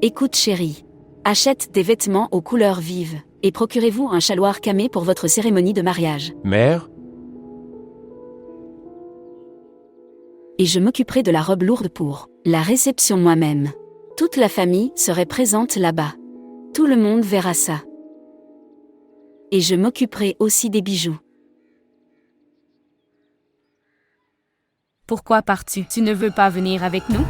Écoute chérie. Achète des vêtements aux couleurs vives, et procurez-vous un chaloir camé pour votre cérémonie de mariage. Mère? Et je m'occuperai de la robe lourde pour la réception moi-même. Toute la famille serait présente là-bas. Tout le monde verra ça. Et je m'occuperai aussi des bijoux. Pourquoi pars-tu? Tu ne veux pas venir avec nous?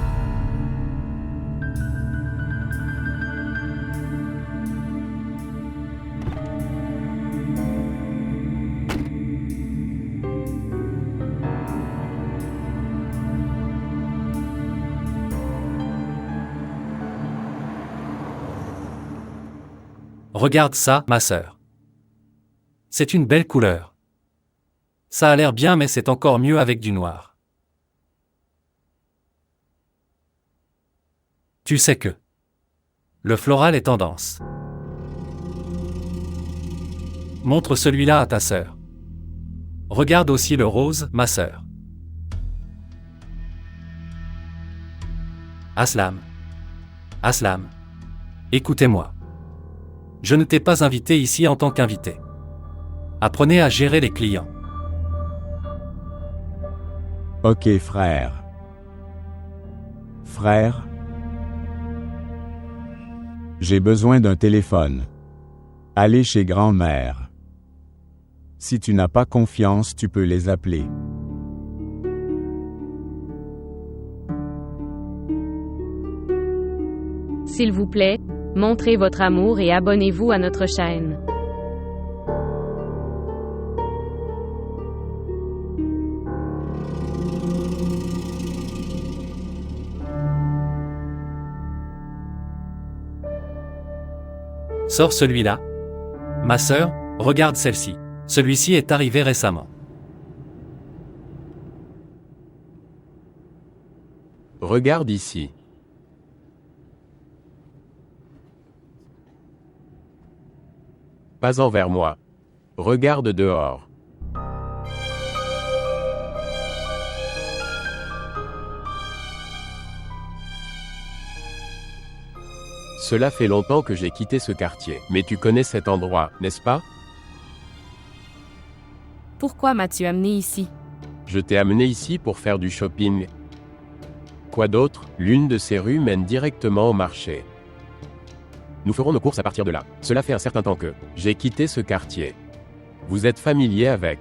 Regarde ça, ma sœur. C'est une belle couleur. Ça a l'air bien mais c'est encore mieux avec du noir. Tu sais que le floral est tendance. Montre celui-là à ta sœur. Regarde aussi le rose, ma sœur. Aslam. Aslam. Écoutez-moi. Je ne t'ai pas invité ici en tant qu'invité. Apprenez à gérer les clients. Ok frère. Frère? J'ai besoin d'un téléphone. Allez chez grand-mère. Si tu n'as pas confiance, tu peux les appeler. S'il vous plaît, montrez votre amour et abonnez-vous à notre chaîne. Sors celui-là. Ma sœur, regarde celle-ci. Celui-ci est arrivé récemment. Regarde ici. Pas envers moi. Regarde dehors. Cela fait longtemps que j'ai quitté ce quartier. Mais tu connais cet endroit, n'est-ce pas? Pourquoi m'as-tu amené ici? Je t'ai amené ici pour faire du shopping. Quoi d'autre? L'une de ces rues mène directement au marché. Nous ferons nos courses à partir de là. Cela fait un certain temps que j'ai quitté ce quartier. Vous êtes familier avec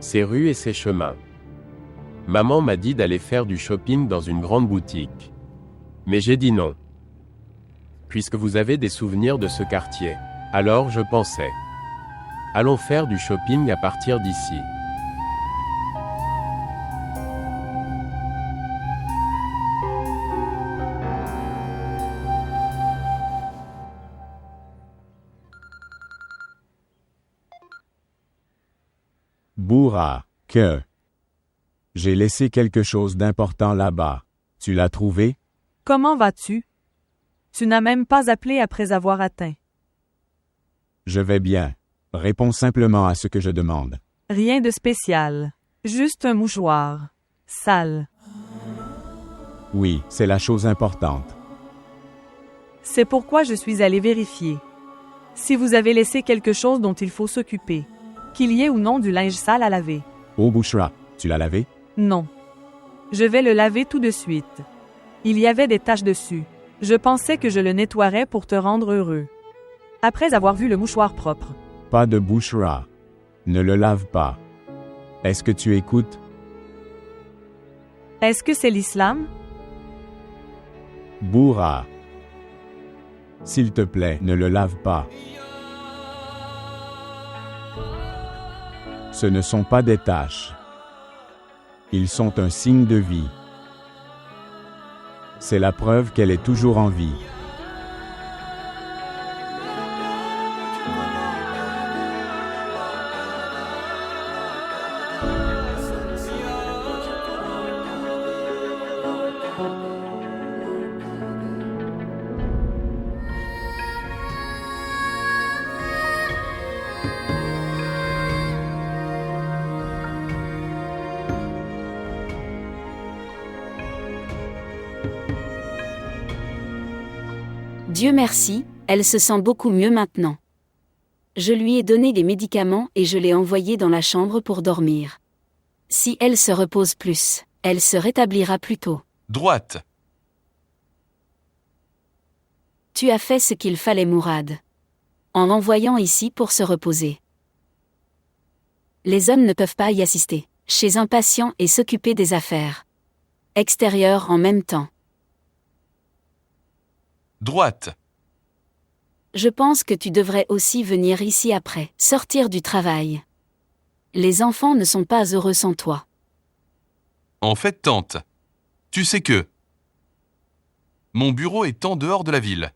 ces rues et ces chemins. Maman m'a dit d'aller faire du shopping dans une grande boutique. Mais j'ai dit non. Puisque vous avez des souvenirs de ce quartier, alors je pensais. Allons faire du shopping à partir d'ici. Bourra, que j'ai laissé quelque chose d'important là-bas. Tu l'as trouvé? Comment vas-tu? Tu n'as même pas appelé après avoir atteint. Je vais bien. Réponds simplement à ce que je demande. Rien de spécial. Juste un mouchoir. Sale. Oui, c'est la chose importante. C'est pourquoi je suis allé vérifier. Si vous avez laissé quelque chose dont il faut s'occuper. Qu'il y ait ou non du linge sale à laver. Oh Bouchra, tu l'as lavé? Non. Je vais le laver tout de suite. Il y avait des taches dessus. Je pensais que je le nettoierais pour te rendre heureux. Après avoir vu le mouchoir propre. Pas de Bouchra. Ne le lave pas. Est-ce que tu écoutes? Est-ce que c'est l'islam? Bourra. S'il te plaît, ne le lave pas. Ce ne sont pas des taches. Ils sont un signe de vie. C'est la preuve qu'elle est toujours en vie. Dieu merci, elle se sent beaucoup mieux maintenant. Je lui ai donné des médicaments et je l'ai envoyée dans la chambre pour dormir. Si elle se repose plus, elle se rétablira plus tôt. Droite. Tu as fait ce qu'il fallait, Mourad. En l'envoyant ici pour se reposer. Les hommes ne peuvent pas y assister, chez un patient et s'occuper des affaires extérieures en même temps. Droite. Je pense que tu devrais aussi venir ici après, sortir du travail. Les enfants ne sont pas heureux sans toi. En fait, tante. Tu sais que mon bureau est en dehors de la ville.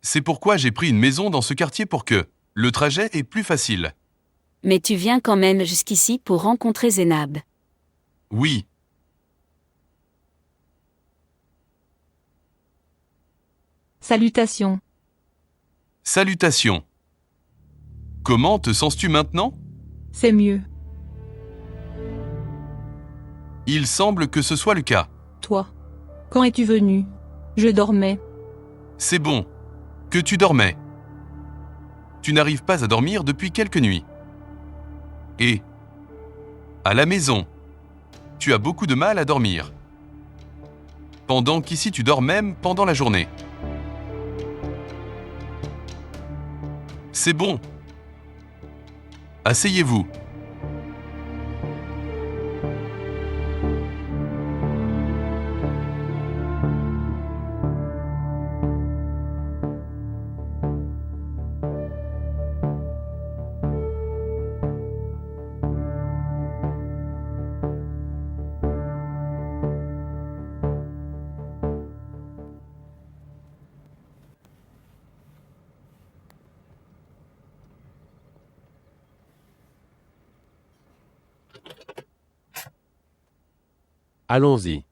C'est pourquoi j'ai pris une maison dans ce quartier pour que le trajet est plus facile. Mais tu viens quand même jusqu'ici pour rencontrer Zénab. Oui. Salutations. Salutations. Comment te sens-tu maintenant? C'est mieux. Il semble que ce soit le cas. Toi. Quand es-tu venu? Je dormais. C'est bon. Que tu dormais. Tu n'arrives pas à dormir depuis quelques nuits. Et à la maison, tu as beaucoup de mal à dormir. Pendant qu'ici tu dors même pendant la journée. C'est bon. Asseyez-vous. Allons-y.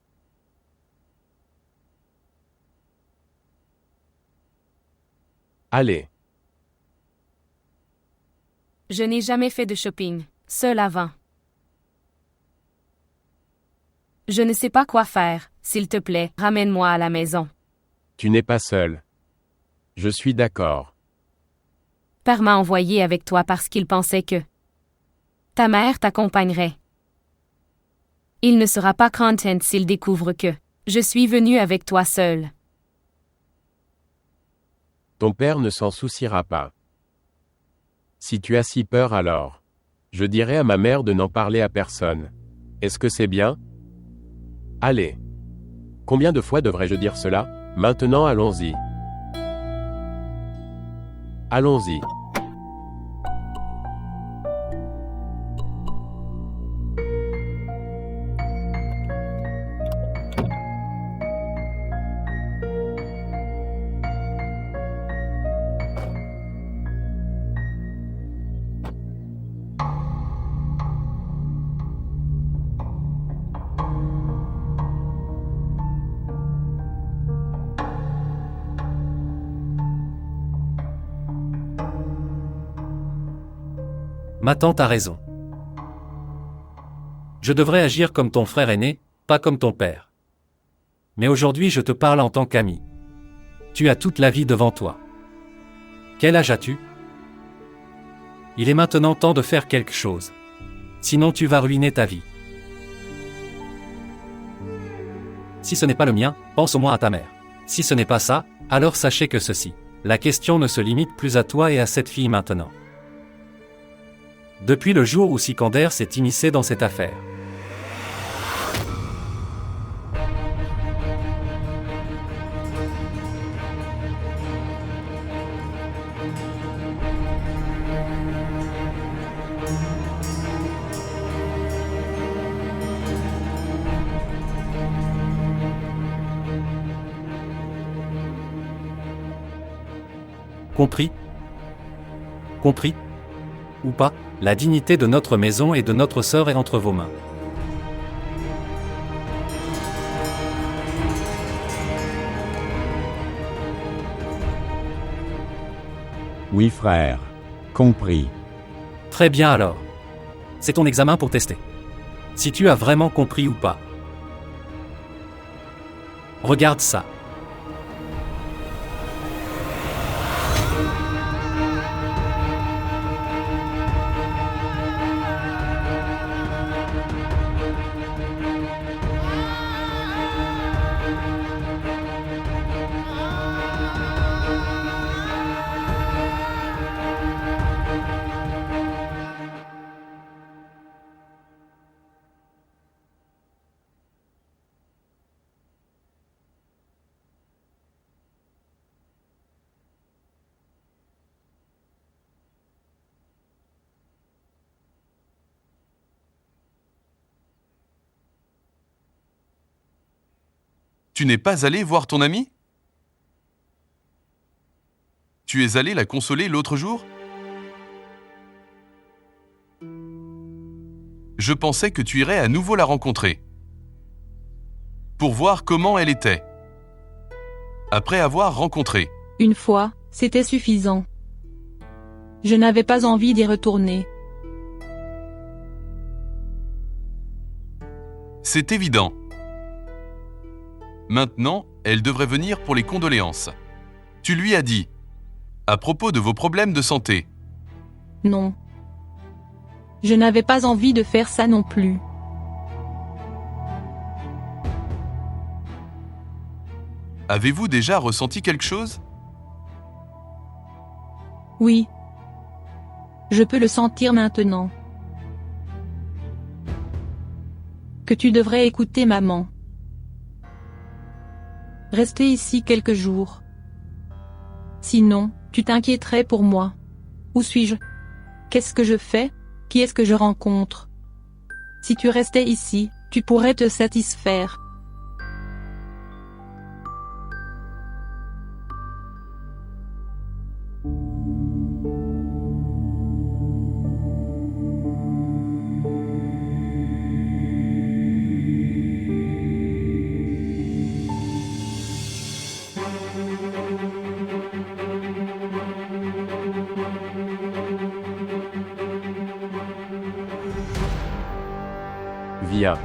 Allez. Je n'ai jamais fait de shopping, seul avant. Je ne sais pas quoi faire, s'il te plaît, ramène-moi à la maison. Tu n'es pas seul. Je suis d'accord. Père m'a envoyé avec toi parce qu'il pensait que ta mère t'accompagnerait. Il ne sera pas content s'il découvre que je suis venu avec toi seul. Ton père ne s'en souciera pas. Si tu as si peur alors, je dirai à ma mère de n'en parler à personne. Est-ce que c'est bien? Allez. Combien de fois devrais-je dire cela? Maintenant allons-y. Allons-y. Ma tante a raison. Je devrais agir comme ton frère aîné, pas comme ton père. Mais aujourd'hui je te parle en tant qu'ami. Tu as toute la vie devant toi. Quel âge as-tu? Il est maintenant temps de faire quelque chose. Sinon tu vas ruiner ta vie. Si ce n'est pas le mien, pense au moins à ta mère. Si ce n'est pas ça, alors sachez que ceci. La question ne se limite plus à toi et à cette fille maintenant. Depuis le jour où Sikander s'est immiscé dans cette affaire. Compris? Compris? Ou pas, la dignité de notre maison et de notre sœur est entre vos mains. Oui frère. Compris. Très bien alors. C'est ton examen pour tester. Si tu as vraiment compris ou pas. Regarde ça. Tu n'es pas allé voir ton amie? Tu es allé la consoler l'autre jour? Je pensais que tu irais à nouveau la rencontrer. Pour voir comment elle était. Après avoir rencontré. Une fois, c'était suffisant. Je n'avais pas envie d'y retourner. C'est évident. Maintenant, elle devrait venir pour les condoléances. Tu lui as dit. À propos de vos problèmes de santé. Non. Je n'avais pas envie de faire ça non plus. Avez-vous déjà ressenti quelque chose? Oui. Je peux le sentir maintenant. Que tu devrais écouter maman. Rester ici quelques jours. Sinon, tu t'inquiéterais pour moi. Où suis-je? Qu'est-ce que je fais? Qui est-ce que je rencontre? Si tu restais ici, tu pourrais te satisfaire. Viens.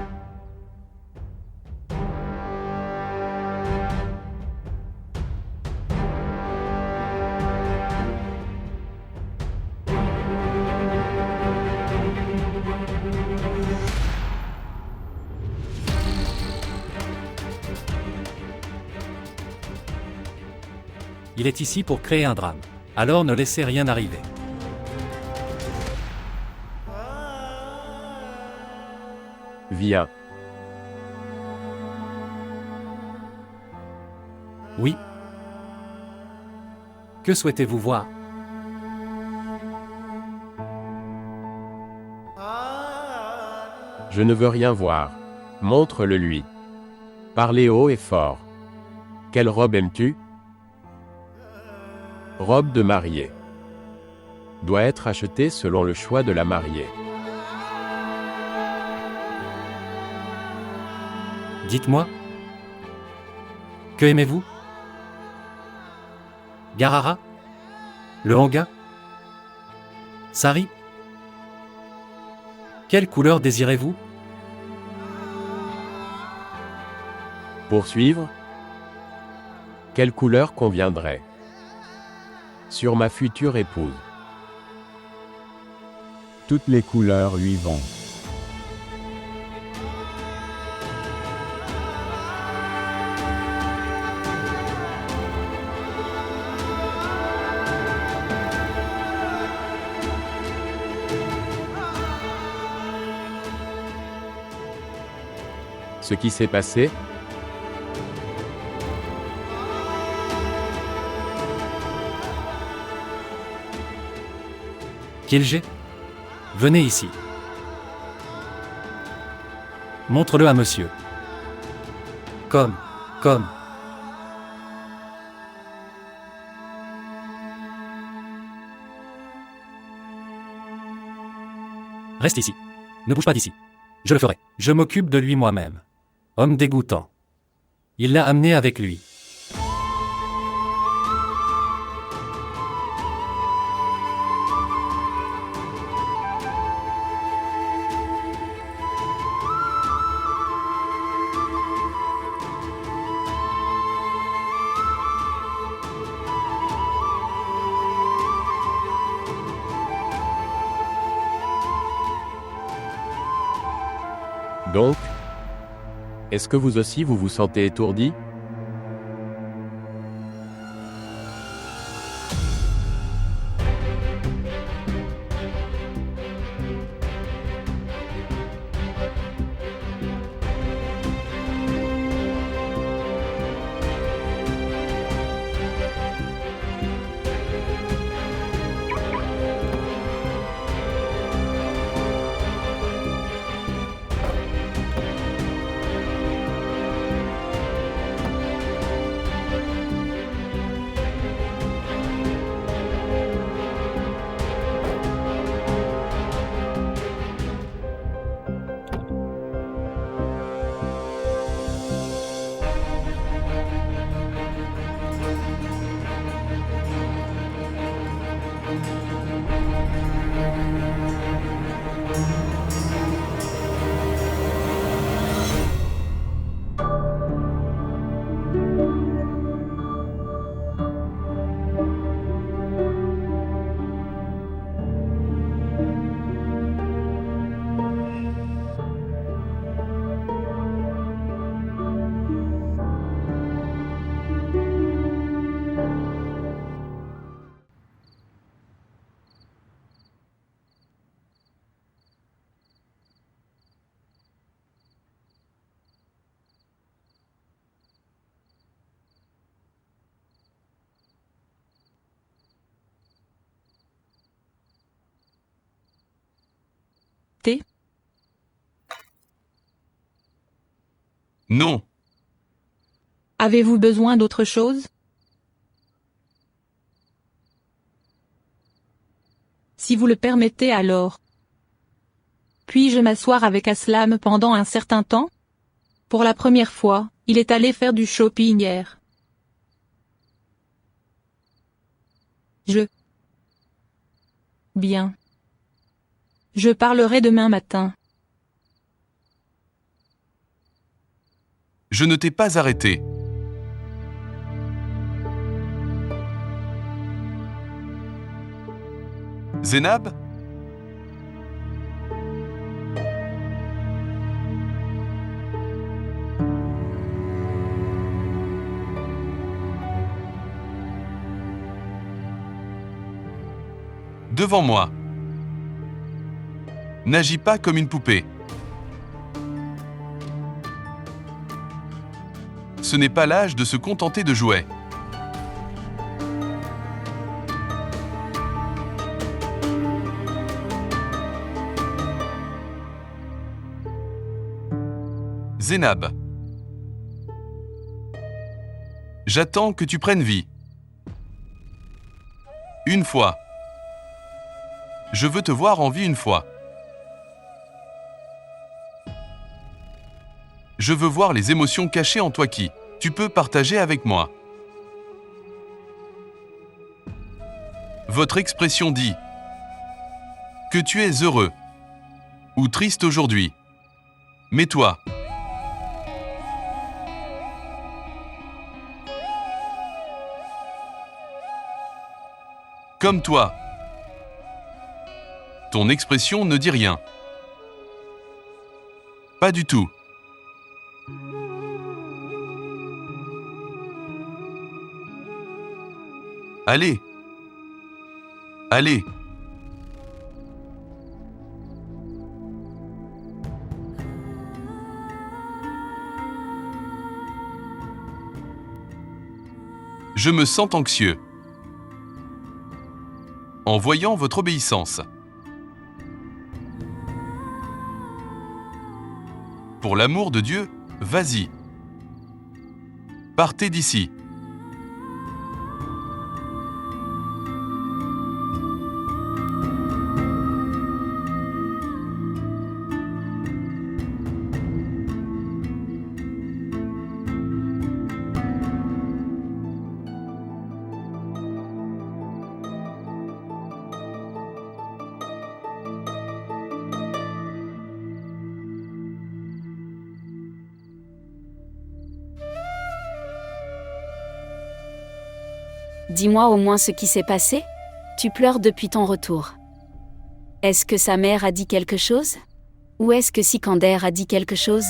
Il est ici pour créer un drame. Alors ne laissez rien arriver. Viens. Oui. Que souhaitez-vous voir? Je ne veux rien voir. Montre-le lui. Parlez haut et fort. Quelle robe aimes-tu? Robe de mariée. Doit être achetée selon le choix de la mariée. Dites-moi. Que aimez-vous? Garara? Le hanga? Sari? Quelle couleur désirez-vous? Poursuivre? Quelle couleur conviendrait? Sur ma future épouse. Toutes les couleurs lui vont. Ce qui s'est passé? Kilgé? Venez ici. Montre-le à monsieur. Comme. Reste ici. Ne bouge pas d'ici. Je le ferai. Je m'occupe de lui moi-même. Homme dégoûtant. Il l'a amené avec lui. Donc, est-ce que vous aussi vous vous sentez étourdi? accepté? Non. Avez-vous besoin d'autre chose? Si vous le permettez alors. Puis-je m'asseoir avec Aslam pendant un certain temps? Pour la première fois, il est allé faire du shopping hier. Bien. Je parlerai demain matin. Je ne t'ai pas arrêté. Zénab? Devant moi. N'agis pas comme une poupée. Ce n'est pas l'âge de se contenter de jouets. Zénab. J'attends que tu prennes vie. Une fois. Je veux te voir en vie une fois. Je veux voir les émotions cachées en toi qui, tu peux partager avec moi. Votre expression dit que tu es heureux ou triste aujourd'hui. Mais toi, comme toi, ton expression ne dit rien. Pas du tout. Allez. Allez. Je me sens anxieux en voyant votre obéissance. Pour l'amour de Dieu, vas-y. Partez d'ici. Dis-moi au moins ce qui s'est passé? Tu pleures depuis ton retour. Est-ce que sa mère a dit quelque chose? Ou est-ce que Sikander a dit quelque chose?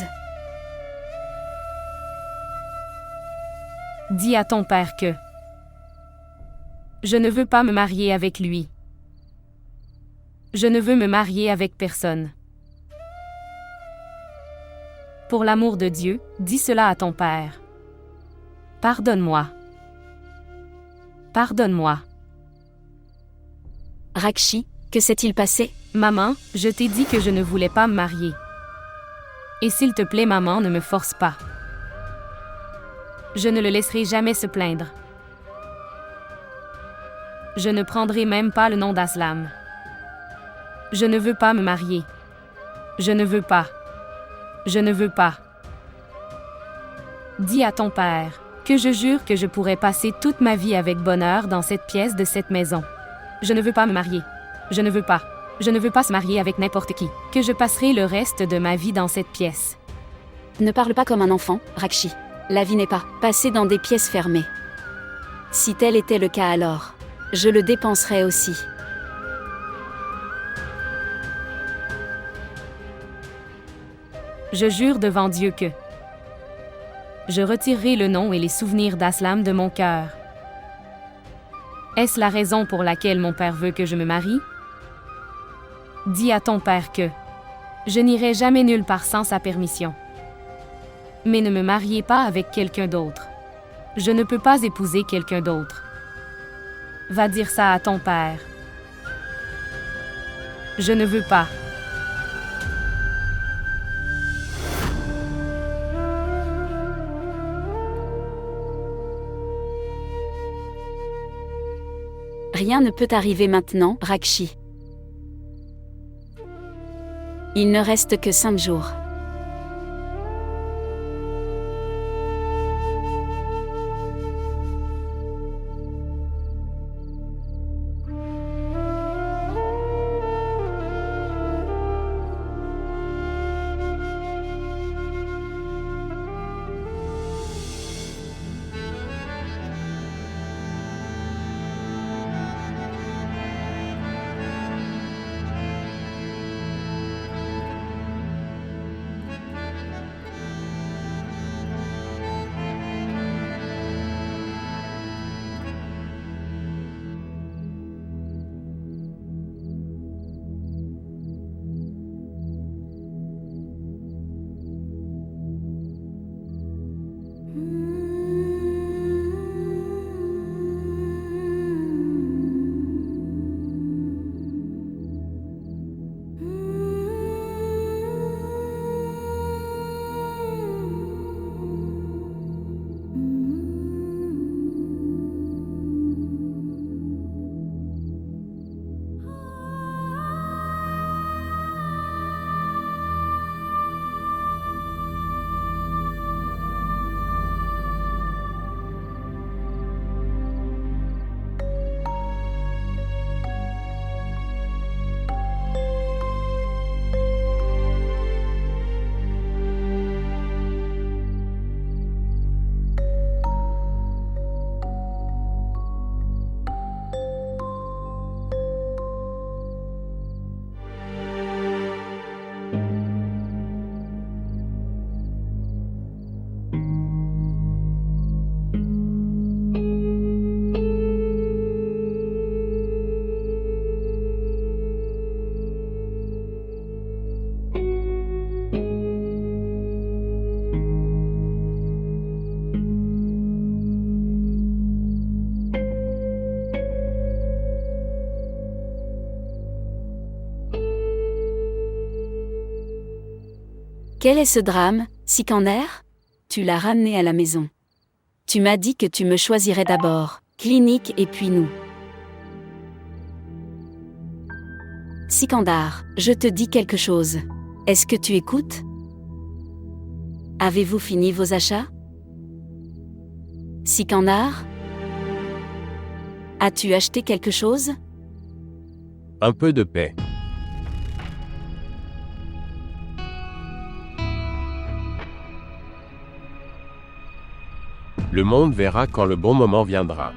Dis à ton père que je ne veux pas me marier avec lui. Je ne veux me marier avec personne. Pour l'amour de Dieu, dis cela à ton père. Pardonne-moi. Pardonne-moi. Rakshi, que s'est-il passé? Maman, je t'ai dit que je ne voulais pas me marier. Et s'il te plaît, maman, ne me force pas. Je ne le laisserai jamais se plaindre. Je ne prendrai même pas le nom d'Aslam. Je ne veux pas me marier. Je ne veux pas. Je ne veux pas. Dis à ton père que je jure que je pourrais passer toute ma vie avec bonheur dans cette pièce de cette maison. Je ne veux pas me marier. Je ne veux pas. Je ne veux pas se marier avec n'importe qui. Que je passerai le reste de ma vie dans cette pièce. Ne parle pas comme un enfant, Rakshi. La vie n'est pas passée dans des pièces fermées. Si tel était le cas alors, je le dépenserais aussi. Je jure devant Dieu que je retirerai le nom et les souvenirs d'Aslam de mon cœur. Est-ce la raison pour laquelle mon père veut que je me marie? Dis à ton père que je n'irai jamais nulle part sans sa permission. Mais ne me mariez pas avec quelqu'un d'autre. Je ne peux pas épouser quelqu'un d'autre. Va dire ça à ton père. Je ne veux pas. Rien ne peut arriver maintenant, Rakshi. Il ne reste que 5 jours. Quel est ce drame, Sikander? Tu l'as ramené à la maison. Tu m'as dit que tu me choisirais d'abord, clinique et puis nous. Sikandar, je te dis quelque chose. Est-ce que tu écoutes? Avez-vous fini vos achats? Sikandar? As-tu acheté quelque chose? Un peu de paix. Le monde verra quand le bon moment viendra.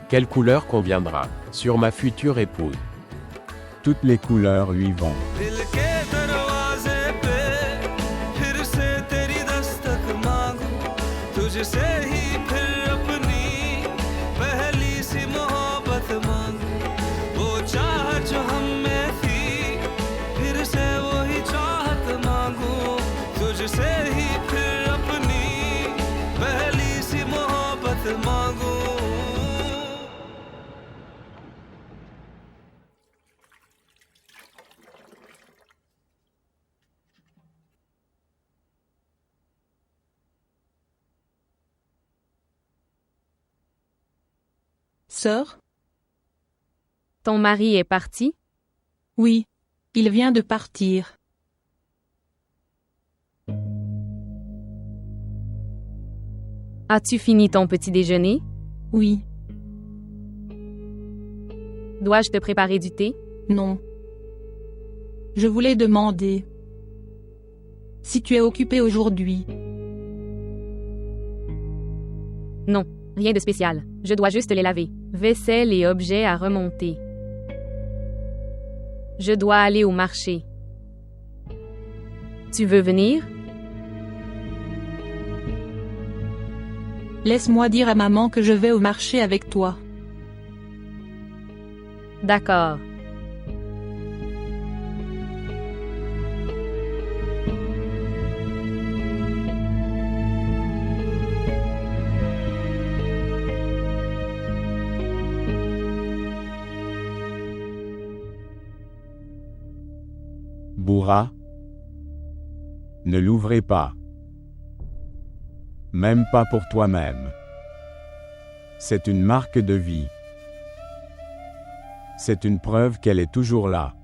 Quelle couleur conviendra sur ma future épouse? Toutes les couleurs lui vont. Sœur? Ton mari est parti? Oui. Il vient de partir. As-tu fini ton petit déjeuner? Oui. Dois-je te préparer du thé? Non. Je voulais demander si tu es occupé aujourd'hui. Non, rien de spécial. Je dois juste les laver. Vaisselle et objets à remonter. Je dois aller au marché. Tu veux venir? Laisse-moi dire à maman que je vais au marché avec toi. D'accord. Bourra. Ne l'ouvrez pas. Même pas pour toi-même. C'est une marque de vie. C'est une preuve qu'elle est toujours là.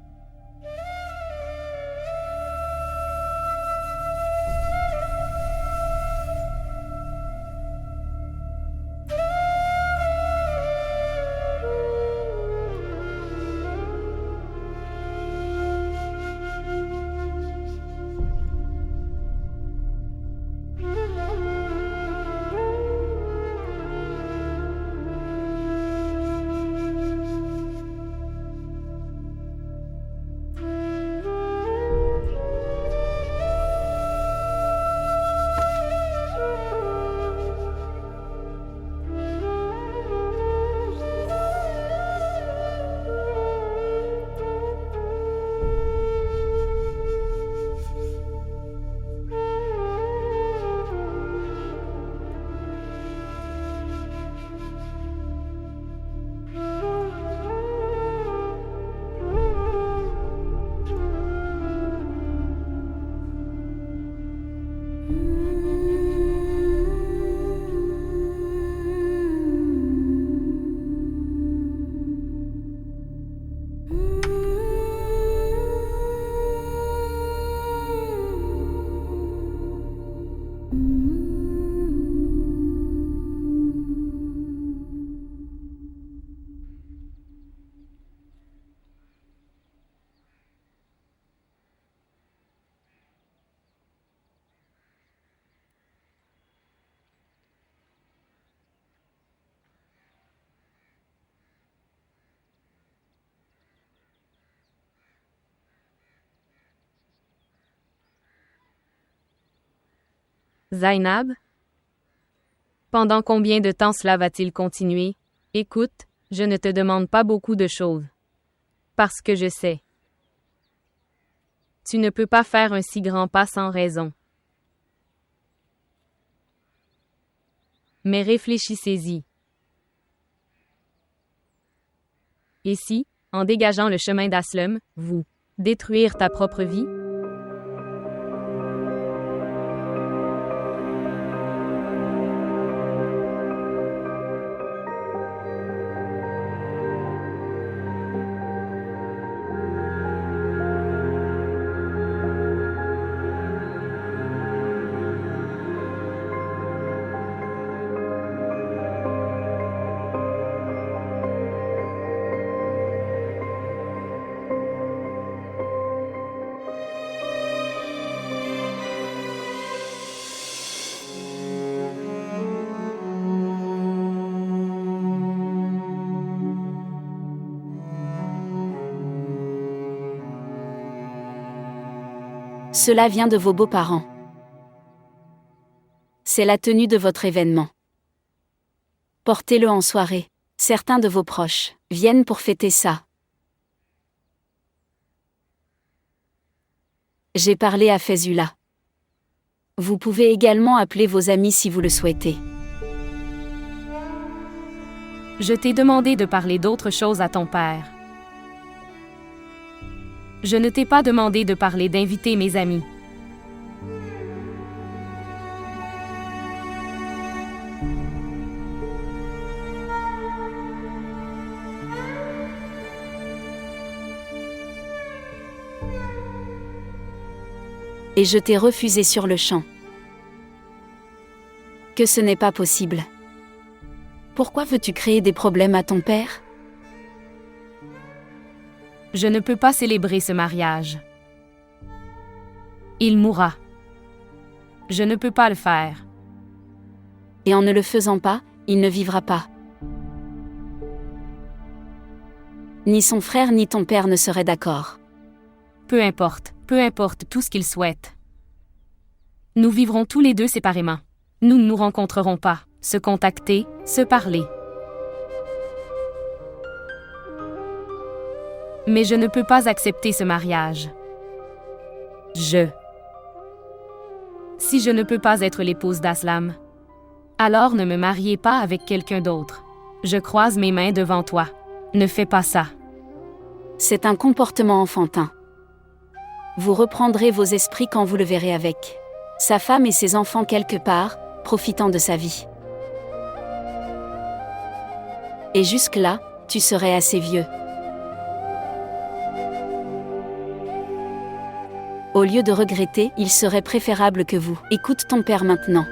Zainab? Pendant combien de temps cela va-t-il continuer? Écoute, je ne te demande pas beaucoup de choses. Parce que je sais. Tu ne peux pas faire un si grand pas sans raison. Mais réfléchissez-y. Et si, en dégageant le chemin d'Aslem, vous détruire ta propre vie? Cela vient de vos beaux-parents. C'est la tenue de votre événement. Portez-le en soirée. Certains de vos proches viennent pour fêter ça. J'ai parlé à Fezula. Vous pouvez également appeler vos amis si vous le souhaitez. Je t'ai demandé de parler d'autre chose à ton père. Je ne t'ai pas demandé de parler d'inviter mes amis. Et je t'ai refusé sur le champ. Que ce n'est pas possible. Pourquoi veux-tu créer des problèmes à ton père? Je ne peux pas célébrer ce mariage. Il mourra. Je ne peux pas le faire. Et en ne le faisant pas, il ne vivra pas. Ni son frère ni ton père ne seraient d'accord. Peu importe tout ce qu'il souhaite. Nous vivrons tous les deux séparément. Nous ne nous rencontrerons pas, se contacter, se parler. Mais je ne peux pas accepter ce mariage. Si je ne peux pas être l'épouse d'Aslam, alors ne me mariez pas avec quelqu'un d'autre. Je croise mes mains devant toi. Ne fais pas ça. C'est un comportement enfantin. Vous reprendrez vos esprits quand vous le verrez avec sa femme et ses enfants quelque part, profitant de sa vie. Et jusque-là, tu serais assez vieux. Au lieu de regretter, il serait préférable que vous écoute ton père maintenant.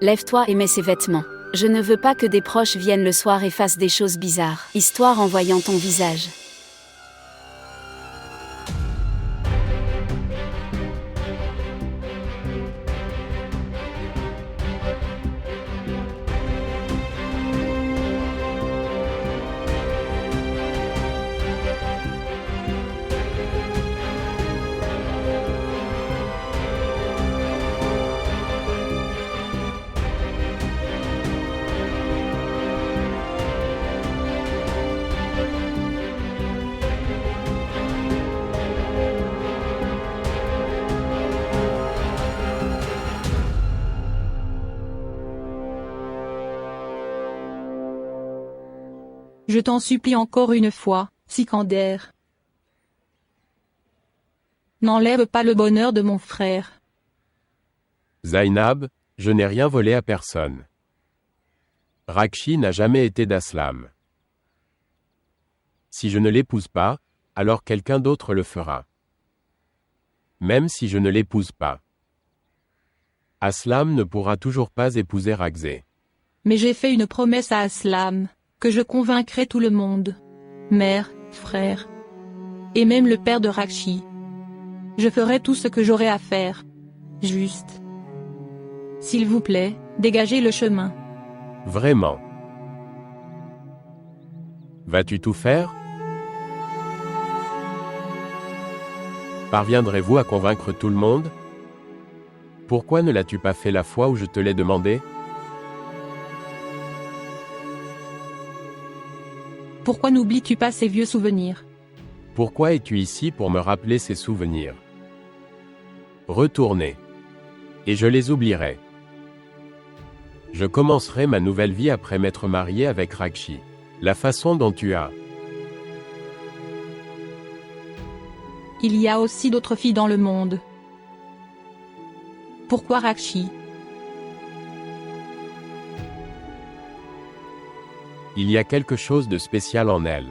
Lève-toi et mets ses vêtements. Je ne veux pas que des proches viennent le soir et fassent des choses bizarres, histoire en voyant ton visage. Je t'en supplie encore une fois, Sikander. N'enlève pas le bonheur de mon frère. Zainab, je n'ai rien volé à personne. Rakshi n'a jamais été d'Aslam. Si je ne l'épouse pas, alors quelqu'un d'autre le fera. Même si je ne l'épouse pas. Aslam ne pourra toujours pas épouser Rakzé. Mais j'ai fait une promesse à Aslam, que je convaincrai tout le monde. Mère, frère. Et même le père de Rakshi. Je ferai tout ce que j'aurai à faire. Juste. S'il vous plaît, dégagez le chemin. Vraiment. Vas-tu tout faire? Parviendrez-vous à convaincre tout le monde? Pourquoi ne l'as-tu pas fait la fois où je te l'ai demandé? Pourquoi n'oublies-tu pas ces vieux souvenirs? Pourquoi es-tu ici pour me rappeler ces souvenirs? Retournez. Et je les oublierai. Je commencerai ma nouvelle vie après m'être marié avec Rakshi. La façon dont tu as. Il y a aussi d'autres filles dans le monde. Pourquoi Rakshi? Il y a quelque chose de spécial en elle.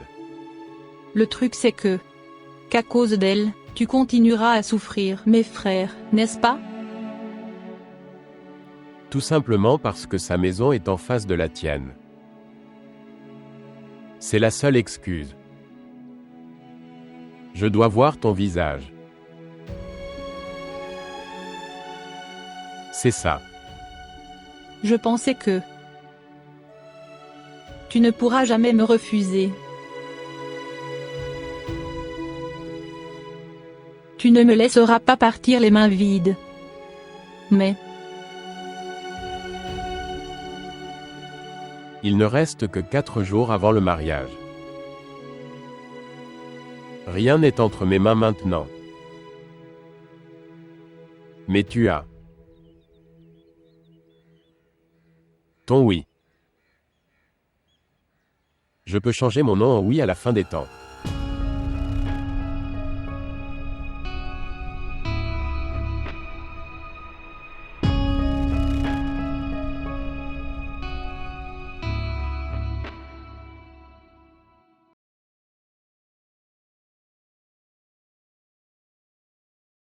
Le truc c'est qu'à cause d'elle, tu continueras à souffrir, mes frères, n'est-ce pas? Tout simplement parce que sa maison est en face de la tienne. C'est la seule excuse. Je dois voir ton visage. C'est ça. Je pensais que tu ne pourras jamais me refuser. Tu ne me laisseras pas partir les mains vides. Mais il ne reste que 4 jours avant le mariage. Rien n'est entre mes mains maintenant. Mais tu as ton oui. Je peux changer mon nom en oui à la fin des temps.